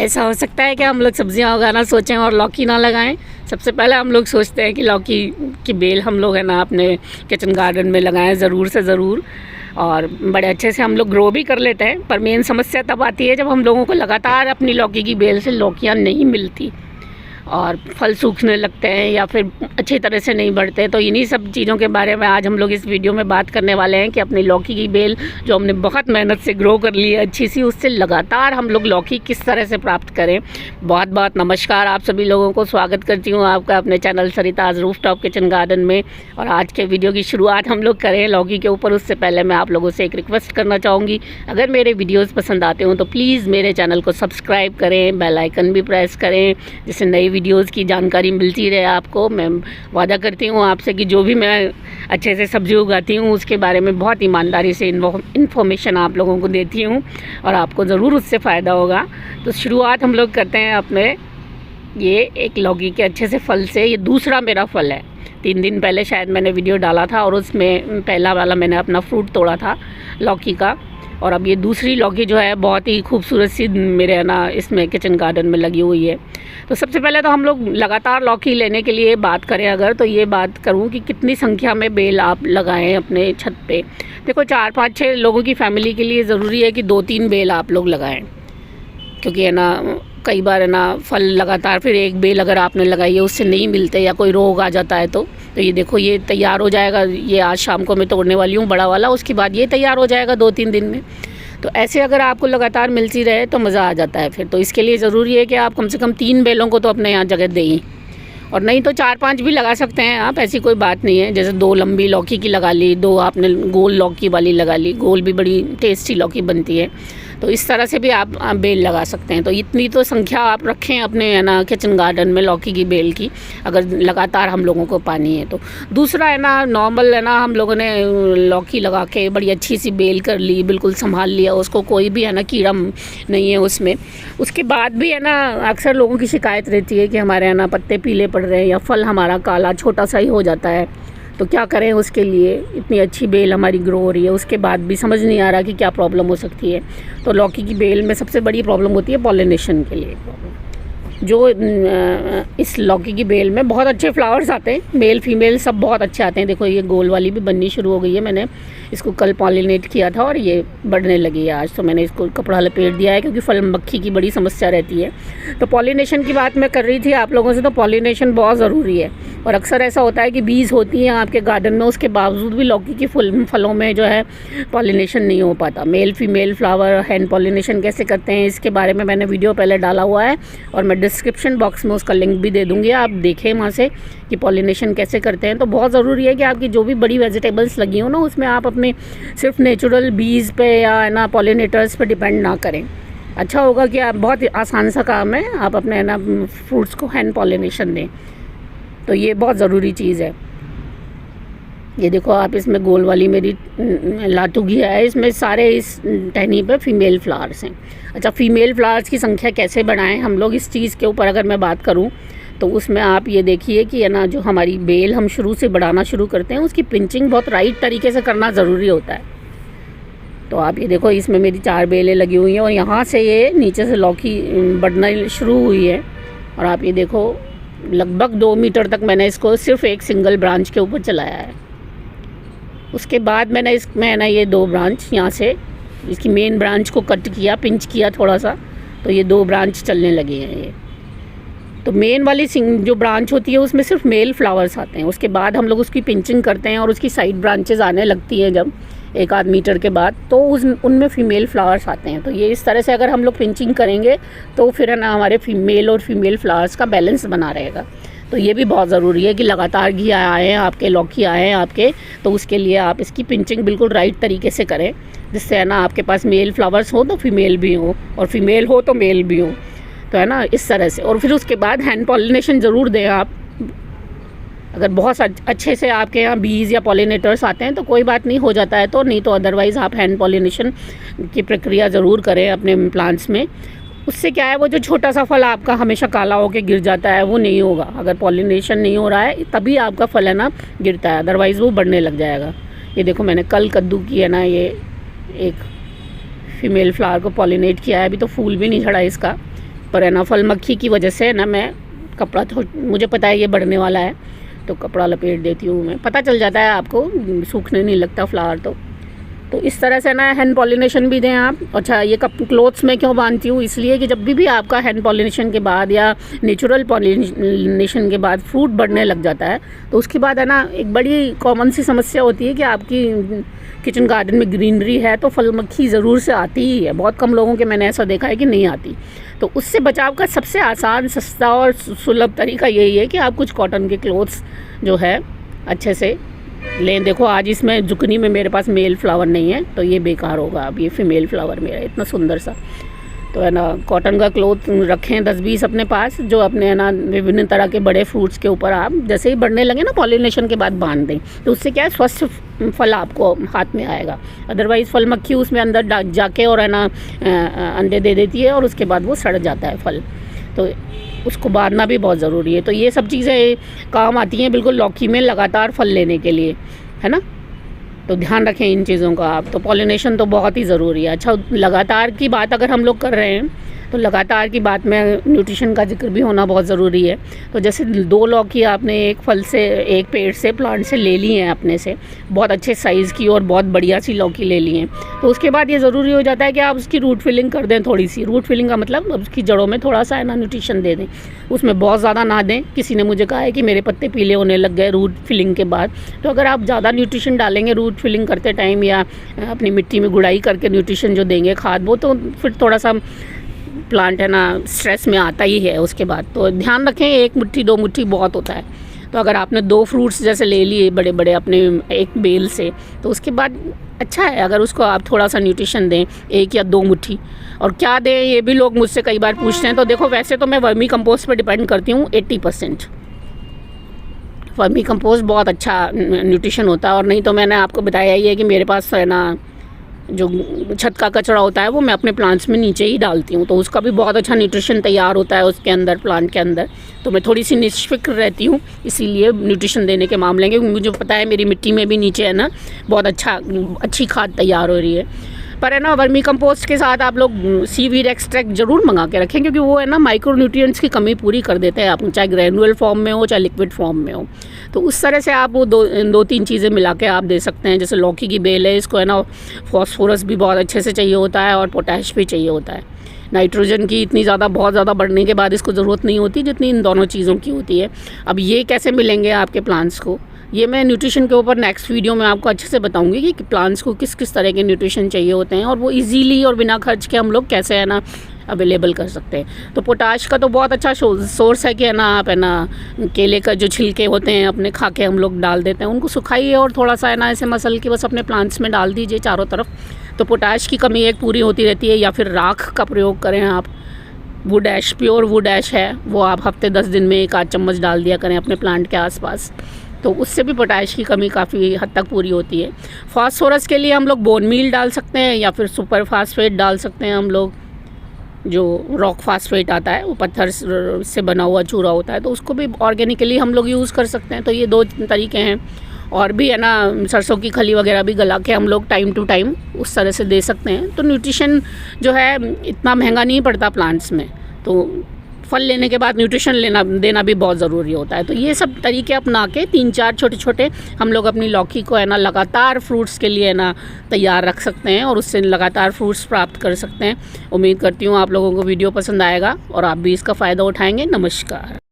ऐसा हो सकता है कि हम लोग सब्जियां उगाना सोचें और लौकी ना लगाएं। सबसे पहले हम लोग सोचते हैं कि लौकी की बेल हम लोग है ना अपने किचन गार्डन में लगाएं ज़रूर से ज़रूर, और बड़े अच्छे से हम लोग ग्रो भी कर लेते हैं। पर मेन समस्या तब आती है जब हम लोगों को लगातार अपनी लौकी की बेल से लौकियाँ नहीं मिलती और फल सूखने लगते हैं या फिर अच्छी तरह से नहीं बढ़ते। तो इन्हीं सब चीज़ों के बारे में आज हम लोग इस वीडियो में बात करने वाले हैं कि अपनी लौकी की बेल जो हमने बहुत मेहनत से ग्रो कर ली है अच्छी सी, उससे लगातार हम लोग लौकी किस तरह से प्राप्त करें। बहुत बहुत नमस्कार आप सभी लोगों को, स्वागत करती हूँ आपका अपने channel Sarita's rooftop kitchen garden में। और आज के वीडियो की शुरुआत हम लोग करें लौकी के ऊपर, उससे पहले मैं आप लोगों से एक रिक्वेस्ट करना चाहूँगी, अगर मेरे वीडियोज़ पसंद आते हो तो प्लीज़ मेरे चैनल को सब्सक्राइब करें, बेल आइकन भी प्रेस करें, जिससे नई वीडियोस की जानकारी मिलती रहे आपको। मैं वादा करती हूँ आपसे कि जो भी मैं अच्छे से सब्ज़ी उगाती हूँ उसके बारे में बहुत ईमानदारी से इन्फॉर्मेशन आप लोगों को देती हूँ और आपको ज़रूर उससे फ़ायदा होगा। तो शुरुआत हम लोग करते हैं अपने ये एक लौकी के अच्छे से फल से। ये दूसरा मेरा फल है। 3 दिन पहले शायद मैंने वीडियो डाला था और उसमें पहला वाला मैंने अपना फ्रूट तोड़ा था लौकी का, और अब ये दूसरी लौकी जो है बहुत ही खूबसूरत सी मेरे है ना इसमें किचन गार्डन में लगी हुई है। तो सबसे पहले तो हम लोग लगातार लौकी लेने के लिए बात करें अगर, तो ये बात करूँ कि कितनी संख्या में बेल आप लगाएं अपने छत पे। देखो 4, 5, 6 लोगों की फैमिली के लिए ज़रूरी है कि 2-3 बेल आप लोग लगाएं, क्योंकि है ना कई बार है ना फल लगातार फिर एक बेल अगर आपने लगाई है उससे नहीं मिलते या कोई रोग आ जाता है तो ये देखो ये तैयार हो जाएगा। ये आज शाम को मैं तोड़ने वाली हूँ बड़ा वाला, उसके बाद ये तैयार हो जाएगा 2-3 दिन में। तो ऐसे अगर आपको लगातार मिलती रहे तो मज़ा आ जाता है फिर। तो इसके लिए ज़रूरी है कि आप कम से कम 3 बेलों को तो अपने यहाँ जगह दें, और नहीं तो 4-5 भी लगा सकते हैं आप, ऐसी कोई बात नहीं है। जैसे 2 लंबी लौकी की लगा ली, 2 आपने गोल लौकी वाली लगा ली, गोल भी बड़ी टेस्टी लौकी बनती है, तो इस तरह से भी आप बेल लगा सकते हैं। तो इतनी तो संख्या आप रखें अपने है ना किचन गार्डन में लौकी की बेल की, अगर लगातार हम लोगों को पानी है तो। दूसरा है ना नॉर्मल है ना हम लोगों ने लौकी लगा के बड़ी अच्छी सी बेल कर ली, बिल्कुल संभाल लिया उसको, कोई भी है ना कीड़ा नहीं है उसमें। उसके बाद भी है ना अक्सर लोगों की शिकायत रहती है कि हमारे है ना पत्ते पीले पड़ रहे हैं या फल हमारा काला छोटा सा ही हो जाता है। तो क्या करें उसके लिए, इतनी अच्छी बेल हमारी ग्रो हो रही है उसके बाद भी समझ नहीं आ रहा कि क्या प्रॉब्लम हो सकती है। तो लौकी की बेल में सबसे बड़ी प्रॉब्लम होती है पॉलिनेशन के लिए। जो इस लौकी की बेल में बहुत अच्छे फ्लावर्स आते हैं, मेल फीमेल सब बहुत अच्छे आते हैं। देखो ये गोल वाली भी बननी शुरू हो गई है, मैंने इसको कल पॉलिनेट किया था और ये बढ़ने लगी है आज। तो मैंने इसको कपड़ा लपेट दिया है क्योंकि फल मक्खी की बड़ी समस्या रहती है। तो पॉलिनेशन की बात मैं कर रही थी आप लोगों से, तो पॉलिनेशन बहुत ज़रूरी है। और अक्सर ऐसा होता है कि बीज होती हैं आपके गार्डन में, उसके बावजूद भी लौकी की फलों में जो है पॉलिनेशन नहीं हो पाता। Male female flower hand pollination कैसे करते हैं इसके बारे में मैंने वीडियो पहले डाला हुआ है और मैं डिस्क्रिप्शन बॉक्स में उसका लिंक भी दे दूँगी, आप देखें वहाँ से कि पॉलिनेशन कैसे करते हैं। तो बहुत ज़रूरी है कि आपकी जो भी बड़ी वेजिटेबल्स लगी हो ना उसमें आप अपने सिर्फ नेचुरल बीज पे या है ना पॉलिनेटर्स पे डिपेंड ना करें। अच्छा होगा कि आप, बहुत आसान सा काम है, आप अपने है ना फ्रूट्स को हैंड पॉलिनेशन दें। तो ये बहुत ज़रूरी चीज़ है। ये देखो आप इसमें गोल वाली मेरी लाटू घिया है, इसमें सारे इस टहनी पे फीमेल फ्लावर्स हैं। अच्छा, फीमेल फ्लावर्स की संख्या कैसे बढ़ाएं हम लोग, इस चीज़ के ऊपर अगर मैं बात करूं तो उसमें आप ये देखिए कि है ना जो हमारी बेल हम शुरू से बढ़ाना शुरू करते हैं उसकी पिंचिंग बहुत राइट तरीके से करना ज़रूरी होता है। तो आप ये देखो इसमें मेरी 4 बेलें लगी हुई हैं और यहाँ से ये नीचे से लौकी बढ़ना शुरू हुई है। और आप ये देखो लगभग 2 मीटर तक मैंने इसको सिर्फ एक सिंगल ब्रांच के ऊपर चलाया है। उसके बाद मैंने इसमें ना ये 2 ब्रांच यहाँ से इसकी मेन ब्रांच को कट किया, पिंच किया थोड़ा सा, तो ये 2 ब्रांच चलने लगे हैं। ये तो मेन वाली जो ब्रांच होती है उसमें सिर्फ मेल फ्लावर्स आते हैं, उसके बाद हम लोग उसकी पिंचिंग करते हैं और उसकी साइड ब्रांचेस आने लगती हैं जब 1-8 मीटर के बाद, तो उनमें फ़ीमेल फ्लावर्स आते हैं। तो ये इस तरह से अगर हम लोग पिंचिंग करेंगे तो फिर है ना हमारे फीमेल और फीमेल फ्लावर्स का बैलेंस बना रहेगा। तो ये भी बहुत ज़रूरी है कि लगातार घी आए हैं आपके, लौकी आए हैं आपके, तो उसके लिए आप इसकी पिंचिंग बिल्कुल राइट तरीके से करें, जिससे है ना आपके पास मेल फ्लावर्स हो तो फीमेल भी हो और फीमेल हो तो मेल भी हो, तो है ना इस तरह से। और फिर उसके बाद हैंड पॉलिनेशन ज़रूर दें आप। अगर बहुत अच्छे से आपके यहाँ बीज या पॉलिनेटर्स आते हैं तो कोई बात नहीं, हो जाता है तो, नहीं तो अदरवाइज़ आप हैंड पॉलिनेशन की प्रक्रिया ज़रूर करें अपने प्लांट्स में। उससे क्या है, वो जो छोटा सा फल आपका हमेशा काला होकर गिर जाता है वो नहीं होगा। अगर पॉलिनेशन नहीं हो रहा है तभी आपका फल है ना गिरता है, अदरवाइज़ वो बढ़ने लग जाएगा। ये देखो मैंने कल कद्दू की है ना ये एक फीमेल फ्लावर को पॉलिनेट किया है, अभी तो फूल भी नहीं झड़ा इसका, पर है ना फल मक्खी की वजह से ना मैं कपड़ा मुझे पता है ये बढ़ने वाला है तो कपड़ा लपेट देती हूँ मैं, पता चल जाता है आपको, सूखने नहीं लगता फ्लावर तो इस तरह से ना हैंड पॉलिनेशन भी दें आप। अच्छा, ये क्लोथ्स में क्यों बांधती हूँ, इसलिए कि जब भी आपका हैंड पॉलिनेशन के बाद या नेचुरल पॉलिनेशन के बाद फ्रूट बढ़ने लग जाता है तो उसके बाद है ना एक बड़ी कॉमन सी समस्या होती है कि आपकी किचन गार्डन में ग्रीनरी है तो फल मक्खी ज़रूर से आती ही है। बहुत कम लोगों के मैंने ऐसा देखा है कि नहीं आती। तो उससे बचाव का सबसे आसान, सस्ता और सुलभ तरीका यही है कि आप कुछ कॉटन के क्लोथ्स जो है अच्छे से लें। देखो आज इसमें जुकनी में मेरे पास मेल फ्लावर नहीं है तो ये बेकार होगा। अब ये फीमेल फ्लावर मेरा इतना सुंदर सा, तो है ना कॉटन का क्लोथ रखें 10-20 अपने पास, जो अपने है ना विभिन्न तरह के बड़े फ्रूट्स के ऊपर आप जैसे ही बढ़ने लगे ना पॉलिनेशन के बाद बांध दें तो उससे क्या है स्वस्थ फल आपको हाथ में आएगा। अदरवाइज़ फल मक्खी उसमें अंदर जाके और है ना अंडे दे देती है और उसके बाद वो सड़ जाता है फल, तो उसको बांधना भी बहुत ज़रूरी है। तो ये सब चीज़ें काम आती हैं बिल्कुल लौकी में लगातार फल लेने के लिए, है ना। तो ध्यान रखें इन चीज़ों का आप। तो पॉलिनेशन तो बहुत ही ज़रूरी है। अच्छा, लगातार की बात अगर हम लोग कर रहे हैं तो लगातार की बात में न्यूट्रिशन का जिक्र भी होना बहुत ज़रूरी है। तो जैसे 2 लौकी आपने एक फल से, एक पेड़ से, प्लांट से ले ली हैं अपने से, बहुत अच्छे साइज़ की और बहुत बढ़िया सी लौकी ले ली हैं, तो उसके बाद ये ज़रूरी हो जाता है कि आप उसकी रूट फिलिंग कर दें थोड़ी सी। रूट फिलिंग का मतलब उसकी जड़ों में थोड़ा सा है ना न्यूट्रिशन दे दें, उसमें बहुत ज़्यादा ना दें। किसी ने मुझे कहा है कि मेरे पत्ते पीले होने लग गए रूट फिलिंग के बाद, तो अगर आप ज़्यादा न्यूट्रिशन डालेंगे रूट फिलिंग करते टाइम या अपनी मिट्टी में गुड़ाई करके न्यूट्रिशन जो देंगे खाद, वो तो फिर थोड़ा सा प्लांट है ना स्ट्रेस में आता ही है उसके बाद। तो ध्यान रखें 1 मुट्ठी 2 मुट्ठी बहुत होता है। तो अगर आपने 2 फ्रूट्स जैसे ले लिए बड़े बड़े अपने एक बेल से, तो उसके बाद अच्छा है अगर उसको आप थोड़ा सा न्यूट्रिशन दें 1 या 2 मुट्ठी। और क्या दें ये भी लोग मुझसे कई बार पूछते हैं। तो देखो वैसे तो मैं वर्मी कंपोस्ट पर डिपेंड करती हूँ 80%। वर्मी कंपोस्ट बहुत अच्छा न्यूट्रिशन होता है, और नहीं तो मैंने आपको बताया ही है कि मेरे पास है ना जो छत का कचरा होता है वो मैं अपने प्लांट्स में नीचे ही डालती हूँ, तो उसका भी बहुत अच्छा न्यूट्रिशन तैयार होता है उसके अंदर, प्लांट के अंदर। तो मैं थोड़ी सी निष्फिक्र रहती हूँ इसीलिए न्यूट्रिशन देने के मामले में, क्योंकि मुझे पता है मेरी मिट्टी में भी नीचे है ना बहुत अच्छी खाद तैयार हो रही है। पर है ना वर्मी कंपोस्ट के साथ आप लोग सीवीड एक्सट्रैक्ट ज़रूर मंगा के रखें, क्योंकि वो है ना माइक्रो न्यूट्रिएंट्स की कमी पूरी कर देते हैं आप, चाहे ग्रैनुअल फॉर्म में हो चाहे लिक्विड फॉर्म में हो। तो उस तरह से आप वो 2-3 चीज़ें मिला के आप दे सकते हैं। जैसे लौकी की बेल है, इसको है ना फॉस्फोरस भी बहुत अच्छे से चाहिए होता है और पोटैश भी चाहिए होता है। नाइट्रोजन की इतनी ज़्यादा बहुत ज़्यादा बढ़ने के बाद इसको ज़रूरत नहीं होती जितनी इन दोनों चीज़ों की होती है। अब ये कैसे मिलेंगे आपके प्लांट्स को, ये मैं न्यूट्रिशन के ऊपर नेक्स्ट वीडियो में आपको अच्छे से बताऊंगी कि प्लांट्स को किस किस तरह के न्यूट्रिशन चाहिए होते हैं और वो इजीली और बिना खर्च के हम लोग कैसे है ना अवेलेबल कर सकते हैं। तो पोटाश का तो बहुत अच्छा सोर्स है कि है ना आप है ना केले का जो छिलके होते हैं अपने खा के हम लोग डाल देते हैं, उनको सुखाइए और थोड़ा सा है ना ऐसे मसल के बस अपने प्लांट्स में डाल दीजिए चारों तरफ। तो पोटाश की कमी एक पूरी होती रहती है। या फिर राख का प्रयोग करें आप, wood ash, pure wood ash है वो आप हफ्ते 10 दिन में 1 आध चम्मच डाल दिया करें अपने प्लांट के आसपास, तो उससे भी पोटाश की कमी काफ़ी हद तक पूरी होती है। फास्फोरस के लिए हम लोग बोन मील डाल सकते हैं या फिर सुपर फास्फेट डाल सकते हैं हम लोग, जो रॉक फास्फेट आता है वो पत्थर से बना हुआ चूरा होता है, तो उसको भी ऑर्गेनिकली हम लोग यूज़ कर सकते हैं। तो ये 2 तरीके हैं। और भी है ना सरसों की खली वगैरह भी गला के हम लोग टाइम टू टाइम उस तरह से दे सकते हैं। तो न्यूट्रिशन जो है इतना महंगा नहीं पड़ता प्लांट्स में, तो फल लेने के बाद न्यूट्रिशन देना भी बहुत ज़रूरी होता है। तो ये सब तरीके अपना के 3-4 छोटे-छोटे हम लोग अपनी लौकी को है ना लगातार फ्रूट्स के लिए है ना तैयार रख सकते हैं और उससे लगातार फ्रूट्स प्राप्त कर सकते हैं। उम्मीद करती हूँ आप लोगों को वीडियो पसंद आएगा और आप भी इसका फ़ायदा उठाएंगे। नमस्कार।